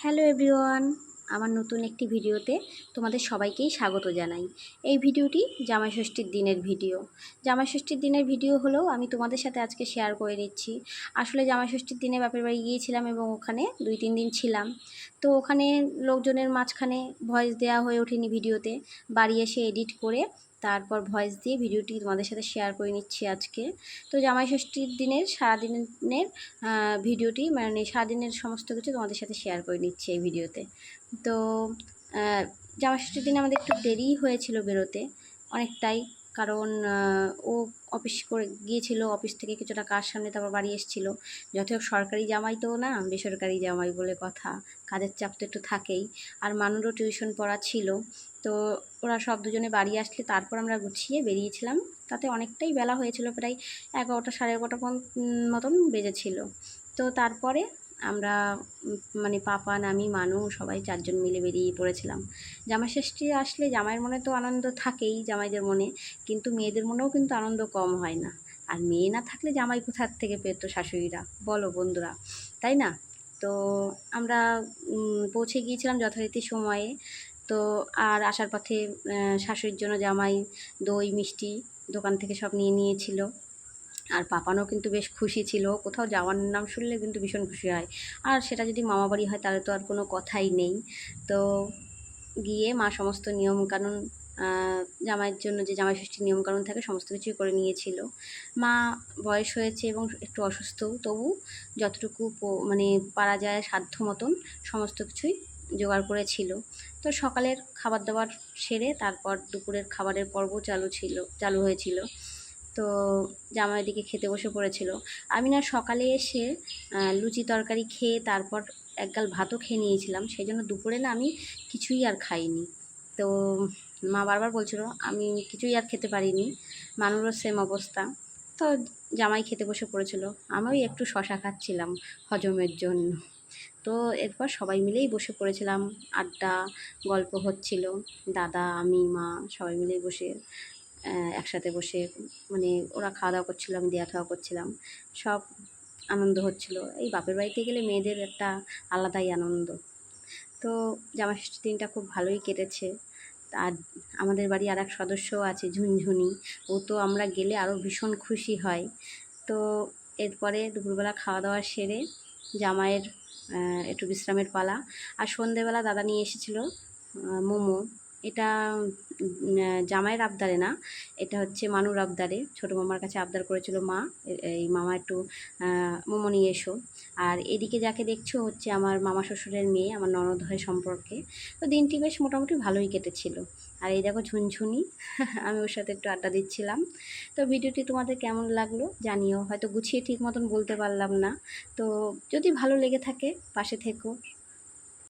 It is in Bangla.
হ্যালো এভরিওয়ান, আমার নতুন একটি ভিডিওতে তোমাদের সবাইকেই স্বাগত জানাই। এই ভিডিওটি জামাই ষষ্ঠীর দিনের ভিডিও। জামাই ষষ্ঠীর দিনের ভিডিও হলেও আমি তোমাদের সাথে আজকে শেয়ার করে নিচ্ছি। আসলে জামাই ষষ্ঠীর দিনে বাপের বাড়ি গিয়েছিলাম এবং ওখানে 2-3 দিন ছিলাম। তো ওখানে লোকজনের মাঝখানে ভয়েস দেওয়া হয়ে ওঠেনি ভিডিওতে। বাড়ি এসে এডিট করে তারপর ভয়েস দিয়ে ভিডিওটি তোমাদের সাথে শেয়ার করে নিচ্ছি আজকে। তো জামাই ষষ্ঠীর দিনের সারাদিনের ভিডিওটি মানে সারাদিনের সমস্ত কিছু তোমাদের সাথে শেয়ার করে নিচ্ছি এই ভিডিওতে। তো জামাই ষষ্ঠীর দিনে আমাদের একটু দেরিই হয়েছিল বেরোতে অনেকটাই, কারণ ও অফিস করে গিয়েছিল, অফিস থেকে কিছুটা কাজ সামনে তারপর বাড়ি এসেছিলো। যত হোক সরকারি জামাই তো না, বেসরকারি জামাই বলে কথা, কাজের চাপ তো একটু থাকেই। আর মানুষও টিউশন পড়া ছিল, তো ওরা সব দুজনে বাড়ি আসলে তারপর আমরা গুছিয়ে বেরিয়েছিলাম। তাতে অনেকটাই বেলা হয়েছিল, প্রায় 11টা 11:30 মতন বেজেছিল। তো তারপরে আমরা মানে পাপান, আমি, মানু সবাই 4 জন মিলে বেরিয়ে পড়েছিলাম। জামাই ষষ্ঠী আসলে জামাইয়ের মনে তো আনন্দ থাকেই, জামাইদের মনে, কিন্তু মেয়েদের মনেও কিন্তু আনন্দ কম হয় না। আর মেয়ে না থাকলে জামাই কোথার থেকে পেতো শাশুড়িরা, বলো বন্ধুরা, তাই না? তো আমরা পৌঁছে গিয়েছিলাম যথারীতি সময়ে। তো আর আসার পথে শাশুড়ির জন্য জামাই দই মিষ্টি দোকান থেকে সব নিয়ে নিয়েছিল। আর পাপানও কিন্তু বেশ খুশি ছিল, কোথাও যাওয়ার নাম শুনলে কিন্তু ভীষণ খুশি হয়। আর সেটা যদি মামাবাড়ি হয় তাহলে তো আর কোনো কথাই নেই। তো গিয়ে মা সমস্ত নিয়মকানুন, জামাইয়ের জন্য যে জামাই ষষ্ঠীর নিয়মকানুন থাকে সমস্ত কিছুই করে নিয়েছিল। মা বয়স হয়েছে এবং একটু অসুস্থ, তবু যতটুকু মানে পারা যায় সাধ্য মতন সমস্ত কিছুই জোগাড় করেছিল। তো সকালের খাবার দাবার সেরে তারপর দুপুরের খাবারের পর্ব চালু হয়েছিল। তো জামাই দিকে খেতে বসে পড়েছিল। আমি না সকালে এসে লুচি তরকারি খেয়ে তারপর একগাল ভাতও খেয়ে নিয়েছিলাম, সেই জন্য দুপুরে না আমি কিছুই আর খাইনি। তো মা বারবার বলছিল আমি কিছুই আর খেতে পারিনি, মানুষেরও সেম অবস্থা। তো জামাই খেতে বসে পড়েছিল, আমিও একটু শশা খাচ্ছিলাম হজমের জন্য। তো এরপর সবাই মিলেই বসে পড়েছিলাম, আড্ডা গল্প হচ্ছিল, দাদা আমি মা সবাই মিলেই বসে একসাথে বসে মানে ওরা খাওয়া দাওয়া করছিল, আমি দেওয়া খাওয়া করছিলাম, সব আনন্দ হচ্ছিল। এই বাপের বাড়িতে গেলে মেয়েদের একটা আলাদাই আনন্দ। তো জামাই ষষ্ঠীর দিনটা খুব ভালোই কেটেছে। আর আমাদের বাড়ি আর এক সদস্যও আছে ঝুনঝুনি, ও তো আমরা গেলে আরও ভীষণ খুশি হয়। তো এরপরে দুপুরবেলা খাওয়া দাওয়া সেরে জামাইয়ের একটু বিশ্রামের পালা। আর সন্ধেবেলা দাদা নিয়ে এসেছিলো মোমো। এটা জামাইয়ের আবদারে না, এটা হচ্ছে মানুর আবদারে, ছোটো মামার কাছে আবদার করেছিল মা, এই মামা একটু মোমো নিয়ে এসো। আর এদিকে যাকে দেখছো হচ্ছে আমার মামা শ্বশুরের মেয়ে, আমার ননদ হয় সম্পর্কে। তো দিনটি বেশ মোটামুটি ভালোই কেটেছিল। আর এই দেখো ঝুনঝুনি, আমি ওর সাথে একটু আড্ডা দিচ্ছিলাম। তো ভিডিওটি তোমাদের কেমন লাগলো জানিও, হয়তো গুছিয়ে ঠিক মতন বলতে পারলাম না। তো যদি ভালো লেগে থাকে পাশে থেকো,